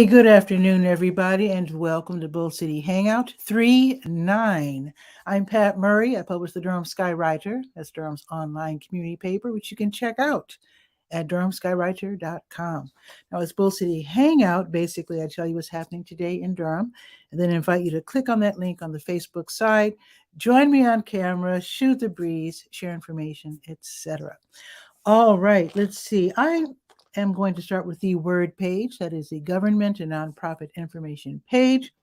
Hey, good afternoon, everybody, and welcome to Bull City Hangout 3-9. I'm Pat Murray. I publish the Durham Skywriter. That's Durham's online community paper, which you can check out at durhamskywriter.com. Now, it's Bull City Hangout. Basically, I tell you what's happening today in Durham, and then invite you to click on that link on the Facebook side, join me on camera, shoot the breeze, share information, etc. All right, let's see. I am going to start with the word page. That is the government and nonprofit information page.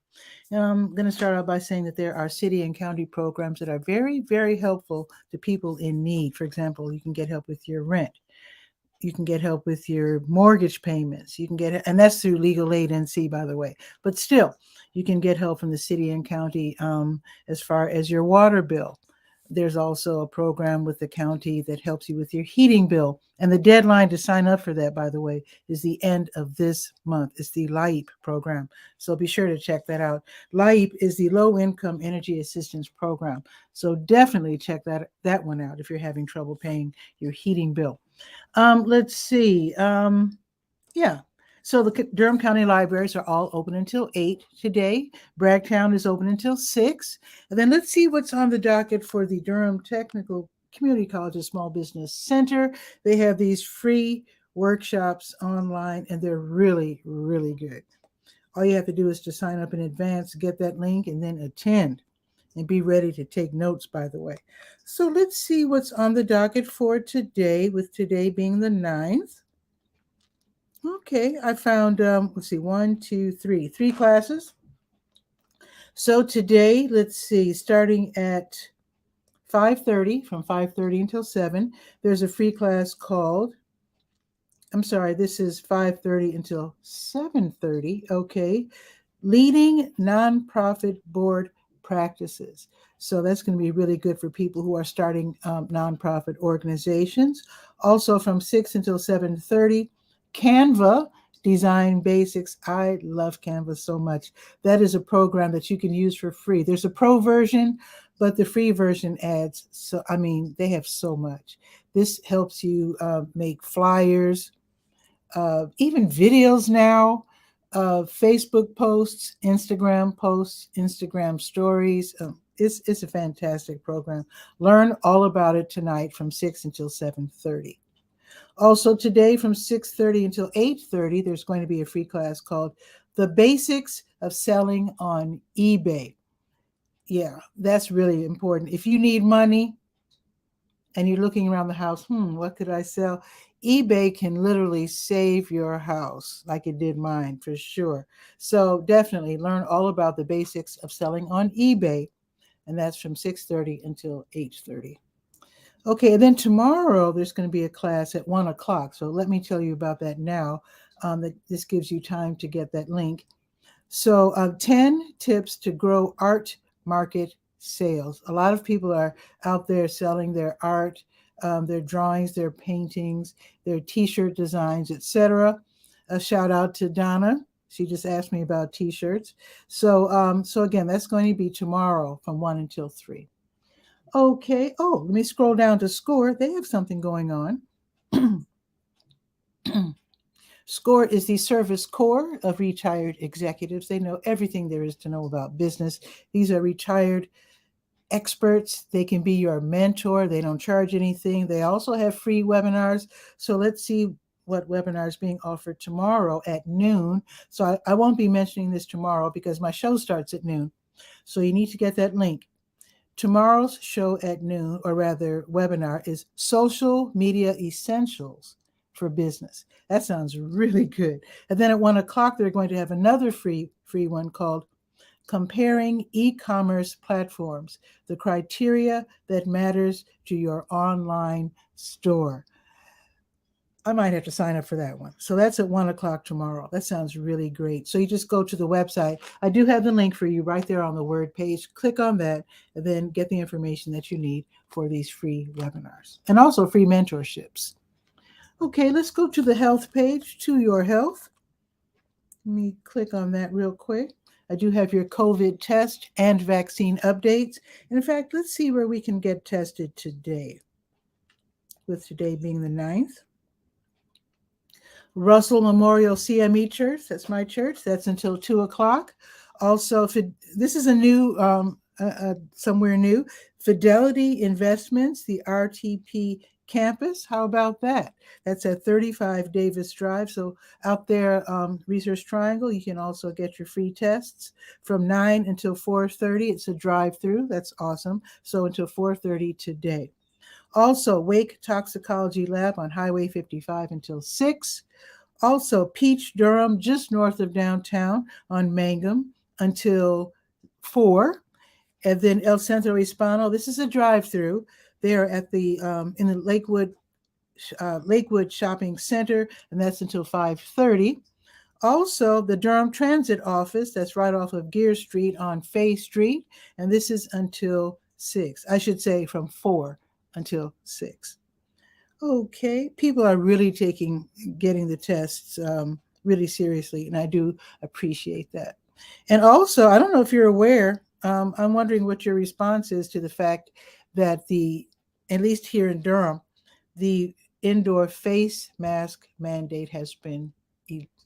And I'm going to start out by saying that there are city and county programs that are very, very helpful to people in need. For example, you can get help with your rent. You can get help with your mortgage payments. You can get, and that's through Legal Aid NC, by the way. But still, you can get help from the city and county as far as your water bill. There's also a program with the county that helps you with your heating bill. And the deadline to sign up for that, by the way, is the end of this month. It's the LIEP program. So be sure to check that out. LIEP is the Low Income Energy Assistance Program. So definitely check that one out if you're having trouble paying your heating bill. Let's see. Yeah. So the Durham County libraries are all open until 8 today. Bragtown is open until 6. And then let's see what's on the docket for the Durham Technical Community College and Small Business Center. They have these free workshops online, and they're really, really good. All you have to do is to sign up in advance, get that link, and then attend. And be ready to take notes, by the way. So let's see what's on the docket for today, with today being the 9th. Okay, I found, let's see, 3 classes. So today, let's see, starting at 5:30, from 5:30 until 7, there's a free class called, I'm sorry, this is 5:30 until 7:30, okay, Leading Nonprofit Board Practices. So that's going to be really good for people who are starting nonprofit organizations. Also from 6 until 7:30, Canva Design Basics. I love Canva so much. That is a program that you can use for free. There's a pro version, but the free version adds, so I mean, they have so much. This helps you make flyers, even videos now, Facebook posts, Instagram stories. It's a fantastic program. Learn all about it tonight from 6 until 7:30. Also today from 6:30 until 8:30, there's going to be a free class called The Basics of Selling on eBay. Yeah, that's really important. If you need money and you're looking around the house, what could I sell? eBay can literally save your house like it did mine, for sure. So definitely learn all about the basics of selling on eBay. And that's from 6:30 until 8:30. Okay, and then tomorrow there's going to be a class at 1 o'clock. So let me tell you about that now. This gives you time to get that link. So 10 tips to grow art market sales. A lot of people are out there selling their art, their drawings, their paintings, their t-shirt designs, etc. A shout out to Donna. She just asked me about t-shirts. So again, that's going to be tomorrow from 1 until 3. Okay. Oh, let me scroll down to SCORE. They have something going on. SCORE is the service corps of retired executives. They know everything there is to know about business. These are retired experts. They can be your mentor. They don't charge anything. They also have free webinars. So let's see what webinar is being offered tomorrow at noon. So I won't be mentioning this tomorrow because my show starts at noon. So you need to get that link. Tomorrow's show at noon, or rather webinar, is Social Media Essentials for Business. That sounds really good. And then at 1 o'clock, they're going to have another free one called Comparing E-commerce Platforms, the Criteria That Matters to Your Online Store. I might have to sign up for that one. So that's at 1 o'clock tomorrow. That sounds really great. So you just go to the website. I do have the link for you right there on the word page. Click on that and then get the information that you need for these free webinars and also free mentorships. Okay, let's go to the health page, To Your Health. Let me click on that real quick. I do have your COVID test and vaccine updates. And in fact, let's see where we can get tested today, with today being the 9th. Russell Memorial CME Church, that's my church, that's until 2 o'clock. Also, this is a new, somewhere new, Fidelity Investments, the RTP campus. How about that? That's at 35 Davis Drive. So out there, Research Triangle, you can also get your free tests from 9 until 4:30. It's a drive-through. That's awesome. So until 4:30 today. Also, Wake Toxicology Lab on Highway 55 until 6. Also, Peach Durham, just north of downtown on Mangum until 4. And then El Centro Hispano, this is a drive-through. They're at the in the Lakewood Shopping Center, and that's until 5:30. Also, the Durham Transit Office, that's right off of Gear Street on Fay Street, and this is until 6. I should say from 4 until 6. Okay, people are really getting the tests really seriously, and I do appreciate that. And also, I don't know if you're aware, I'm wondering what your response is to the fact that at least here in Durham, the indoor face mask mandate has been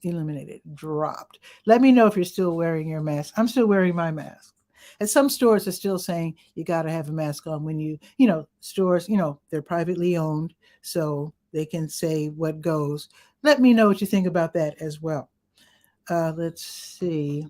eliminated, dropped. Let me know if you're still wearing your mask. I'm still wearing my mask. And some stores are still saying you got to have a mask on when stores, they're privately owned, so they can say what goes. Let me know what you think about that as well. Let's see.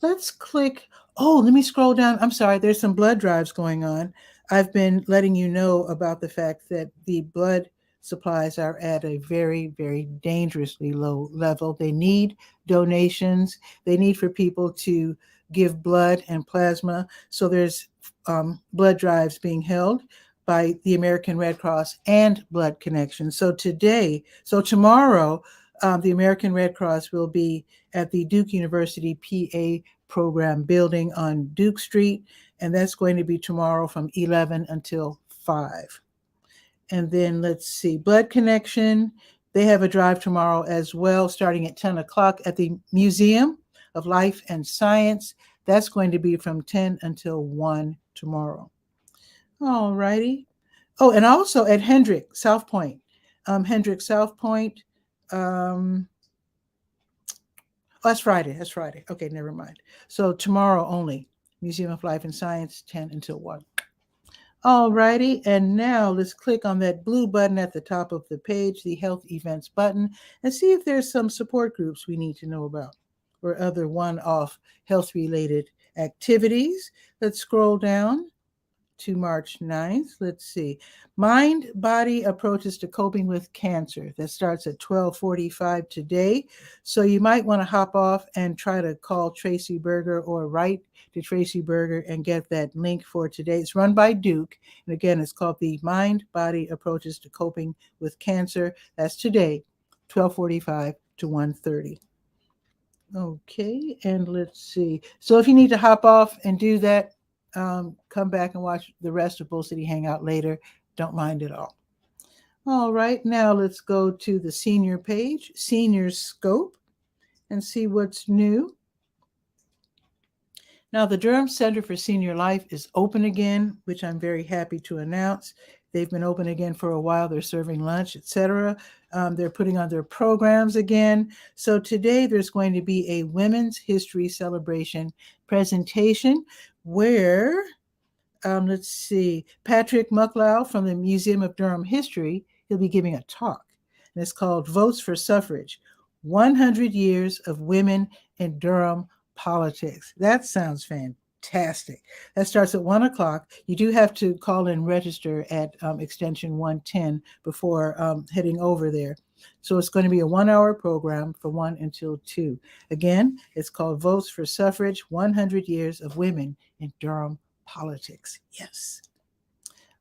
Let's click. Oh, let me scroll down. I'm sorry, there's some blood drives going on. I've been letting you know about the fact that the blood supplies are at a very, very dangerously low level. They need donations. They need for people to give blood and plasma. So there's blood drives being held by the American Red Cross and Blood Connection. So tomorrow, the American Red Cross will be at the Duke University PA program building on Duke Street, and that's going to be tomorrow from 11 until 5. And then let's see, Blood Connection, they have a drive tomorrow as well, starting at 10 o'clock at the Museum of Life and Science. That's going to be from 10 until 1 tomorrow. All righty. Oh, and also at Hendrick, South Point. Hendrick, South Point. That's Friday. Okay, never mind. So tomorrow only, Museum of Life and Science, 10 until 1. All righty, and now let's click on that blue button at the top of the page, the Health Events button, and see if there's some support groups we need to know about or other one-off health-related activities. Let's scroll down to March 9th. Let's see. Mind-Body Approaches to Coping with Cancer. That starts at 12:45 today. So you might want to hop off and try to call Tracy Berger or write to Tracy Berger and get that link for today. It's run by Duke. And again, it's called the Mind-Body Approaches to Coping with Cancer. That's today, 12:45 to 1:30. Okay, and let's see. So if you need to hop off and do that, come back and watch the rest of Bull City Hangout later. Don't mind at all. All right, now let's go to the senior page, Senior Scope, and see what's new. Now, the Durham Center for Senior Life is open again, which I'm very happy to announce. They've been open again for a while. They're serving lunch, etc. They're putting on their programs again. So today there's going to be a Women's History Celebration presentation where, let's see, Patrick Mucklow from the Museum of Durham History, he'll be giving a talk. And it's called Votes for Suffrage, 100 Years of Women in Durham Politics. That sounds fantastic. That starts at 1 o'clock. You do have to call and register at extension 110 before heading over there. So it's going to be a 1-hour program from 1 until 2. Again, it's called Votes for Suffrage, 100 Years of Women in Durham Politics. Yes.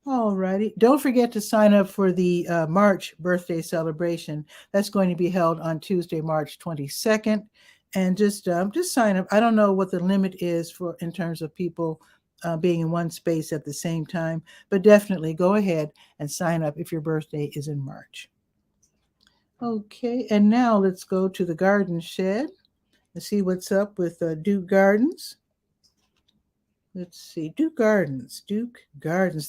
All righty. Don't forget to sign up for the March birthday celebration. That's going to be held on Tuesday, March 22nd. And just sign up. I don't know what the limit is in terms of people being in one space at the same time, but definitely go ahead and sign up if your birthday is in March. Okay, and now let's go to the garden shed and see what's up with Duke Gardens. Let's see, Duke Gardens,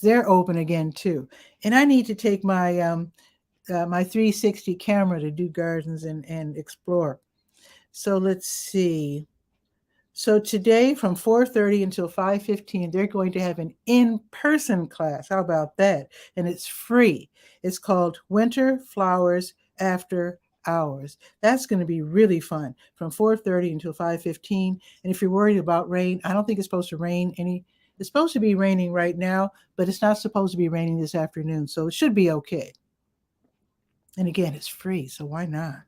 they're open again too. And I need to take my my 360 camera to do gardens and explore. So let's see. So today from 4:30 until 5:15, they're going to have an in-person class. How about that? And it's free. It's called Winter Flowers After Hours. That's going to be really fun from 4:30 until 5:15. And if you're worried about rain, I don't think it's supposed to rain any. It's supposed to be raining right now, but it's not supposed to be raining this afternoon. So it should be okay. And again, it's free. So why not?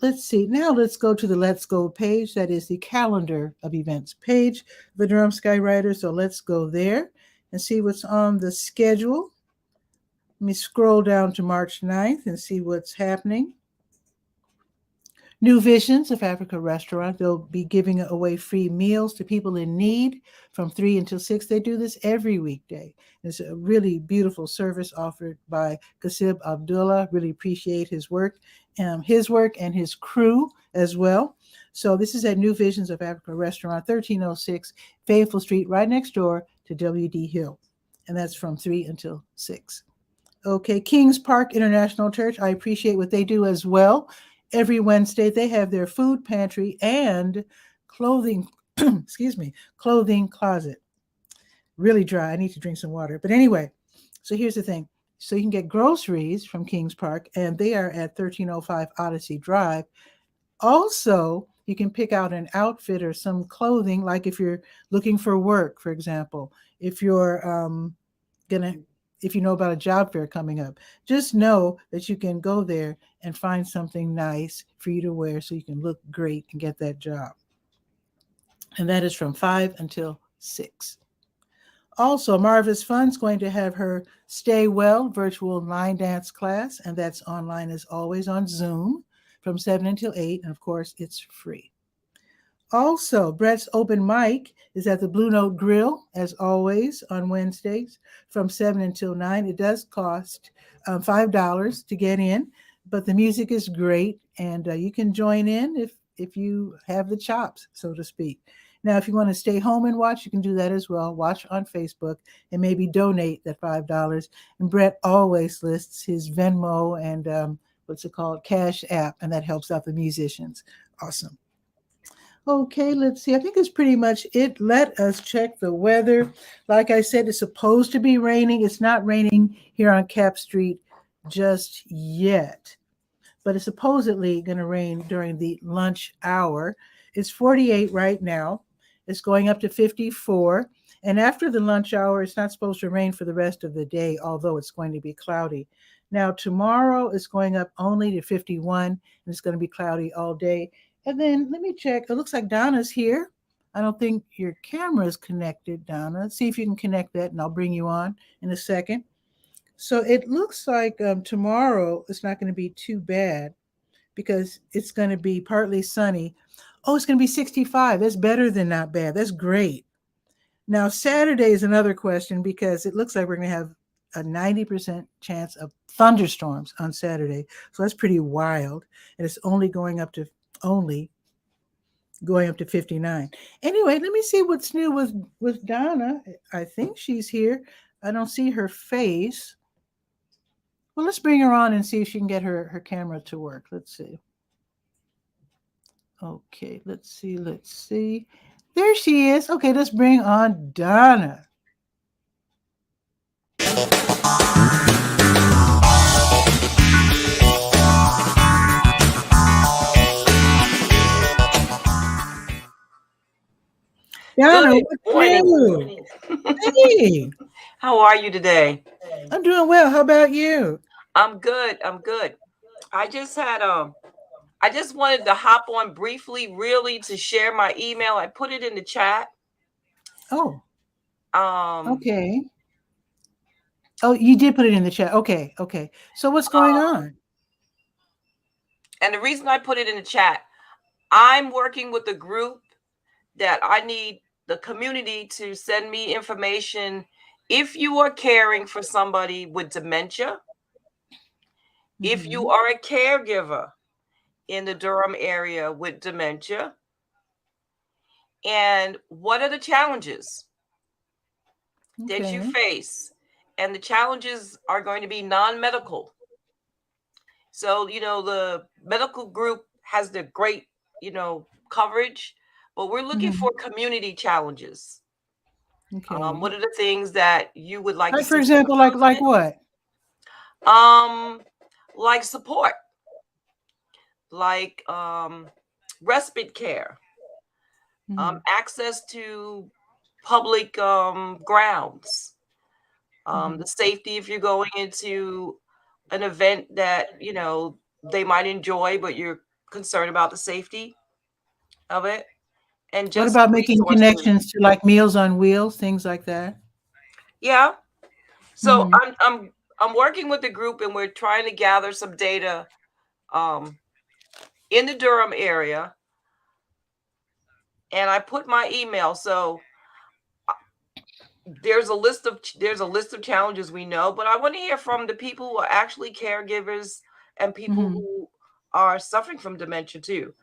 Let's see. Now let's go to the Let's Go page. That is the calendar of events page, the Durham Skywriter. So let's go there and see what's on the schedule. Let me scroll down to March 9th and see what's happening. New Visions of Africa restaurant. They'll be giving away free meals to people in need from 3 until 6. They do this every weekday. It's a really beautiful service offered by 𝗕𝗨𝗟𝗟. Really appreciate his work and his crew as well. So this is at New Visions of Africa restaurant, 1306 Faithful Street, right next door to W.D. Hill. And that's from 3 until 6. Okay, Kings Park International Church. I appreciate what they do as well. Every Wednesday, they have their food pantry and clothing, clothing closet. Really dry. I need to drink some water. But anyway, so here's the thing. So you can get groceries from Kings Park, and they are at 1305 Odyssey Drive. Also, you can pick out an outfit or some clothing, like if you're looking for work, for example. If you're if you know about a job fair coming up, just know that you can go there and find something nice for you to wear so you can look great and get that job. And that is from 5 until 6. Also, Marvis Fun's going to have her Stay Well virtual line dance class, and that's online as always on Zoom from 7 until 8. And of course, it's free. Also, Brett's open mic is at the Blue Note Grill, as always, on Wednesdays from 7 until 9. It does cost $5 to get in, but the music is great, and you can join in if you have the chops, so to speak. Now, if you want to stay home and watch, you can do that as well. Watch on Facebook and maybe donate that $5. And Brett always lists his Venmo and Cash App, and that helps out the musicians. Awesome. Okay, let's see. I think it's pretty much it. Let us check the weather. Like I said, it's supposed to be raining. It's not raining here on Cap Street just yet, but it's supposedly going to rain during the lunch hour. It's 48 right now. It's going up to 54. And after the lunch hour, it's not supposed to rain for the rest of the day, although it's going to be cloudy. Now, tomorrow it's going up only to 51, and it's going to be cloudy all day. And then let me check. It looks like Donna's here. I don't think your camera is connected, Donna. See if you can connect that, and I'll bring you on in a second. So it looks like tomorrow it's not going to be too bad because it's going to be partly sunny. Oh, it's going to be 65. That's better than not bad. That's great. Now, Saturday is another question because it looks like we're going to have a 90% chance of thunderstorms on Saturday. So that's pretty wild. And it's only going up to 59. Anyway, let me see what's new with Donna. I think she's here. I don't see her face. Well, let's bring her on and see if she can get her camera to work. Let's see. Okay, let's see. There she is. Okay, let's bring on Donna. Donna, Good morning. Hey. How are you today? I'm doing well. How about you? I'm good. I just wanted to hop on briefly, really, to share my email. I put it in the chat. Oh. Okay. Oh, you did put it in the chat. Okay. So what's going on? And the reason I put it in the chat, I'm working with a group that I need the community to send me information. If you are caring for somebody with dementia, if you are a caregiver in the Durham area with dementia, and what are the challenges that you face? And the challenges are going to be non-medical. So, the medical group has the great, coverage, but we're looking for community challenges. Okay. What are the things that you would like to Like, for see some example, like improvement? what? Like support, like respite care, access to public grounds, the safety if you're going into an event that they might enjoy, but you're concerned about the safety of it, and What just about making resources. connections to like Meals on Wheels, things like that? Yeah. So Mm-hmm. I'm working with the group, and we're trying to gather some data um, in the Durham area, and I put my email. So there's a list of challenges we know, but I want to hear from the people who are actually caregivers and people Mm-hmm. who are suffering from dementia too,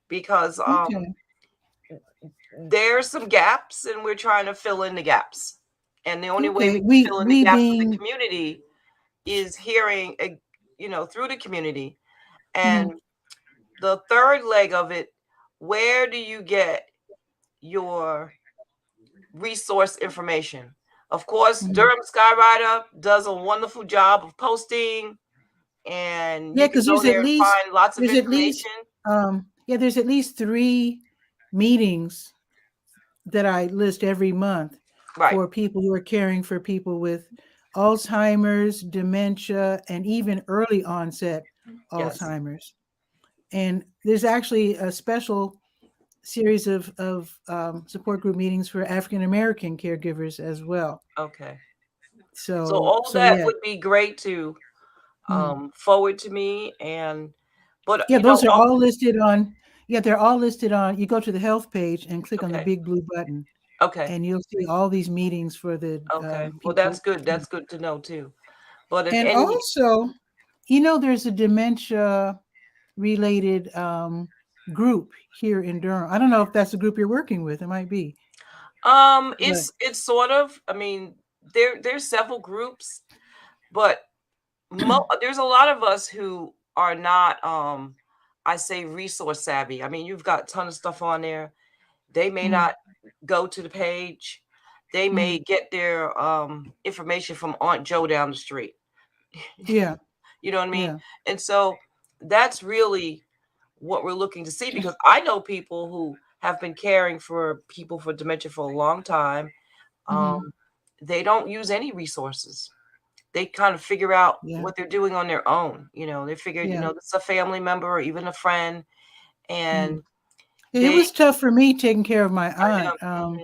because Okay. there's some gaps, and we're trying to fill in the gaps. And the only way we Okay. can fill in the We gaps with the being community is hearing, through the community. mm-hmm. And the third leg of it, where do you get your resource information? Of course, Mm-hmm. Durham Skywriter does a wonderful job of posting, and Yeah, you can because go there and find lots of there's at least information. yeah, there's at least 3 meetings that I list every month Right. for people who are caring for people with Alzheimer's, dementia, and even early onset Yes. Alzheimer's. And there's actually a special series of support group meetings for African American caregivers as well. Okay. So So all so that yeah. would be great to Mhm. forward to me, but Yeah, those are all listed on yeah, they're all listed on you go to the health page and click on the okay. big blue button, Okay. and you'll see all these meetings for the Okay. Well, people. that's good. That's good to know too. But if And any, also, there's a dementia related group here in Durham. I don't know if that's the group you're working with. It might be, but it's sort of. I mean, there's several groups, but there's a lot of us who are not. I say resource savvy. I mean, you've got a ton of stuff on there. They may mm, not go to the page. They may mm, get their information from Aunt Joe down the street. yeah, You know what I mean? yeah, And so that's really what we're looking to see, because I know people who have been caring for people for dementia for a long time. Um, hmm, they don't use any resources. They kind of figure out yeah, what they're doing on their own. They figure, yeah. this is a family member or even a friend, Mm. and It they, was tough for me taking care of my I know, aunt.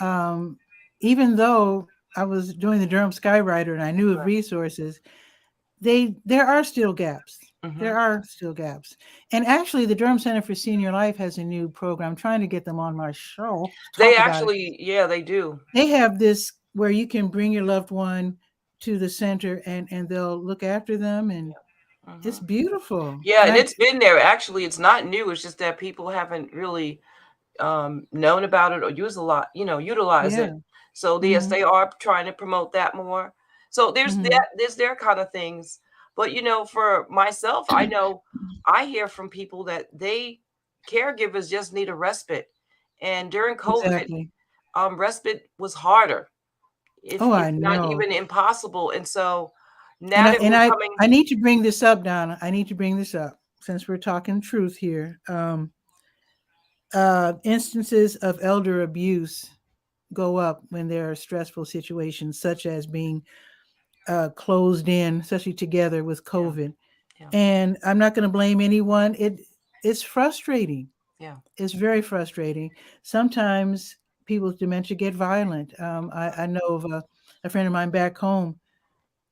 Um, Even though I was doing the Durham Skywriter and I knew of resources, there are still gaps. hmm There are still gaps. And actually, the Durham Center for Senior Life has a new program. I'm trying to get them on my show to they talk about it. actually, yeah, they do. They have this where you can bring your loved one to the center and they'll look after them, and it's hmm beautiful. Yeah, And and I it's been there. Actually, it's not new. It's just that people haven't really known about it or utilize yeah. it. So yes, Hmm. they are trying to promote that more. So Hmm. there's their kind of things. But for myself, I know I hear from people that caregivers just need a respite. And during COVID, Exactly. respite was harder, Oh, if I not know. even impossible. And so And now I that and we're I coming, I need to bring this up, Donna. I need to bring this up since we're talking truth here. Instances of elder abuse go up when there are stressful situations, such as being closed in, especially together with yeah, COVID. yeah, And I'm not going to blame anyone. It's frustrating. yeah, It's very frustrating. Sometimes people's dementia get violent. I know of a friend of mine back home.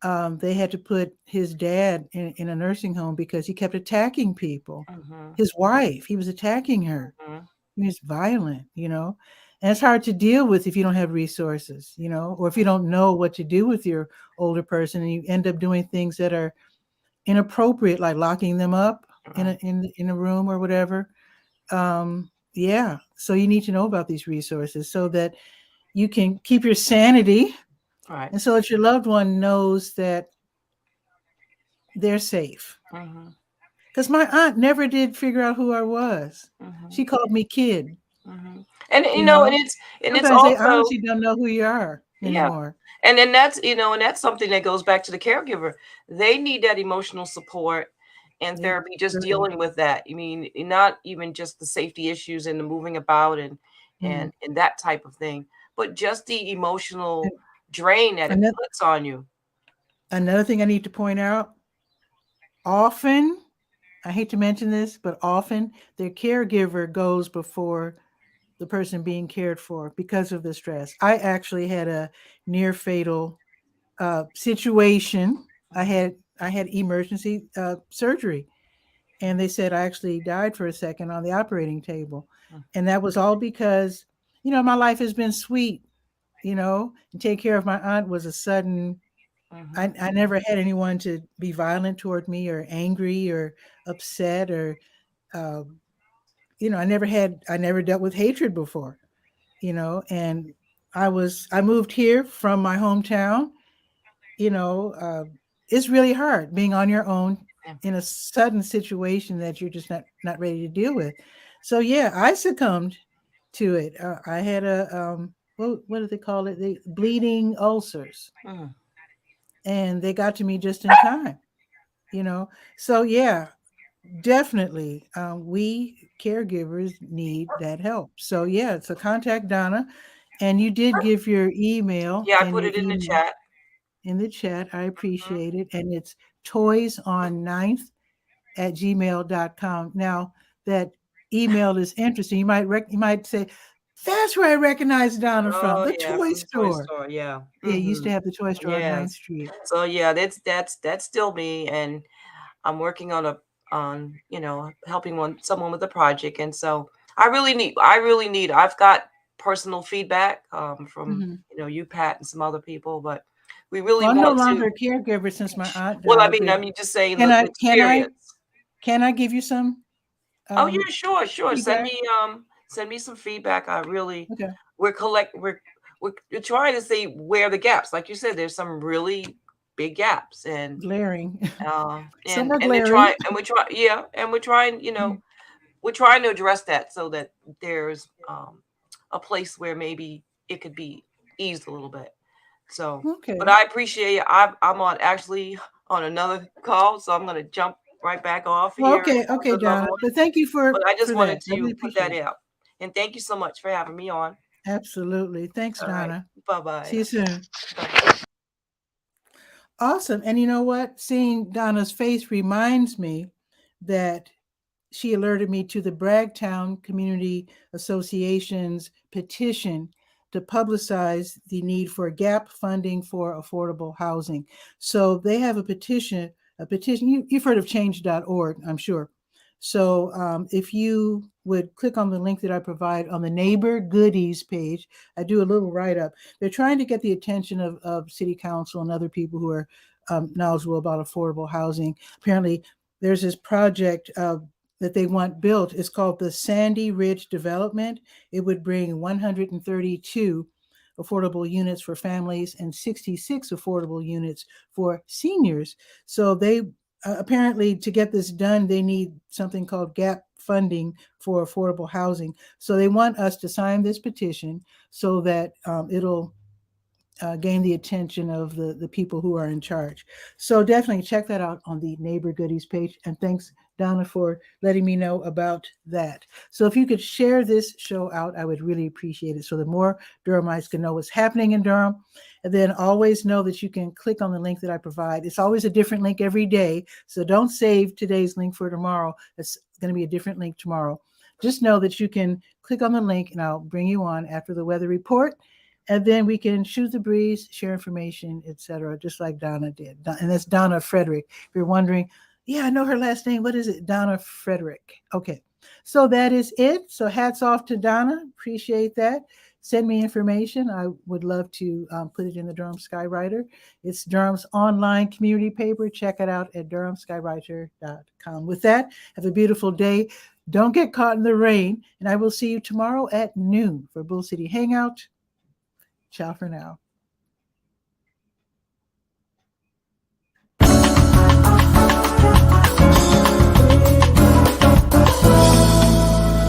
They had to put his dad in a nursing home because he kept attacking people. hmm His wife, he was attacking her. hmm He was violent. And it's hard to deal with if you don't have resources, or if you don't know what to do with your older person, and you end up doing things that are inappropriate, like locking them up in right, a room or whatever. Yeah. So you need to know about these resources so that you can keep your sanity, right. and so that your loved one knows that they're safe. Mm-hmm. Because my aunt never did figure out who I was. Mm-hmm. She called me kid. Mm-hmm. And You know, know, and it's sometimes they also, honestly don't know who you are yeah. anymore. And then that's, and that's something that goes back to the caregiver. They need that emotional support and They therapy, just certainly. dealing with that. I mean, not even just the safety issues and the moving about and Mhm. and that type of thing, but just the emotional And drain that it ano- puts on you. Another thing I need to point out, often, I hate to mention this, but often their caregiver goes before the person being cared for because of the stress. I actually had a near fatal situation. I had emergency surgery, and they said I actually died for a second on the operating table, and that was all because my life has been sweet. And take care of my aunt was a sudden. Mm-hmm. I never had anyone to be violent toward me or angry or upset or uh, I never dealt with hatred before. And I moved here from my hometown. you know uh, it's really hard being on your own Yeah. in a sudden situation that you're just not ready to deal with. So yeah, I succumbed to it. I had a what do they call it, the bleeding ulcers, Mm-hmm. and they got to me just in time. So yeah, definitely, we caregivers need that help. So yeah, so contact Donna. And you did give your email Yeah, I and put your it in the email chat. in the chat. I Mm-hmm. appreciate it. And it's toysonninth@gmail.com. Now, that email is interesting. You might say, that's where I recognize Donna from, Oh the yeah, toy from the toy store. store. Yeah. Yeah, you used Mm-hmm. to have the toy store on Ninth Yes. Street. So yeah, that's still me, and I'm working on helping someone with a project, and so I've got personal feedback from Hmm. you, Pat, and some other people, but we really Well, I'm no want to. longer a caregiver since my aunt Well, I died, mean, but I'm just saying can the I can I experience. can I give you some Oh yeah, sure, sure. feedback? Send me some feedback. I really Okay, we're collect we're trying to see where the gaps. Like you said, there's some really big gaps, glaring. Some and are and they glaring. try and we try yeah, and we're trying Mhm. we're trying to address that so that there's a place where maybe it could be eased a little bit. So, but Okay. I appreciate it. I'm on actually on another call, so I'm gonna jump right back off Well, here okay, to okay, another Donna. one. But thank you But I just for that. wanted I really to put appreciate that it. out. And thank you so much for having me on. Absolutely. Thanks, All right. Donna. Bye-bye. See you soon. Bye. Awesome. And you know what? Seeing Donna's face reminds me that she alerted me to the Bragtown Community Association's petition to publicize the need for gap funding for affordable housing. So they have a petition. You've heard of change.org, I'm sure. So if you would click on the link that I provide on the neighbor goodies page, I do a little write up. They're trying to get the attention of city council and other people who are knowledgeable about affordable housing. Apparently, there's this project that they want built. It's called the Sandy Ridge Development. It would bring 132 affordable units for families and 66 affordable units for seniors. So they apparently, to get this done, they need something called gap funding for affordable housing. So they want us to sign this petition so that it'll gain the attention of the people who are in charge. So definitely check that out on the Neighbor Goodies page. And thanks, Donna, for letting me know about that. So if you could share this show out, I would really appreciate it. So the more Durhamites can know what's happening in Durham. And then always know that you can click on the link that I provide. It's always a different link every day. So don't save today's link for tomorrow. It's going to be a different link tomorrow. Just know that you can click on the link and I'll bring you on after the weather report. And then we can shoot the breeze, share information, etc., just like Donna did. And that's Donna Frederick. If you're wondering, yeah, I know her last name. What is it? Donna Frederick. Okay. So that is it. So hats off to Donna. Appreciate that. Send me information. I would love to put it in the Durham Skywriter. It's Durham's online community paper. Check it out at durhamskywriter.com. With that, have a beautiful day. Don't get caught in the rain. And I will see you tomorrow at noon for Bull City Hangout. Ciao for now.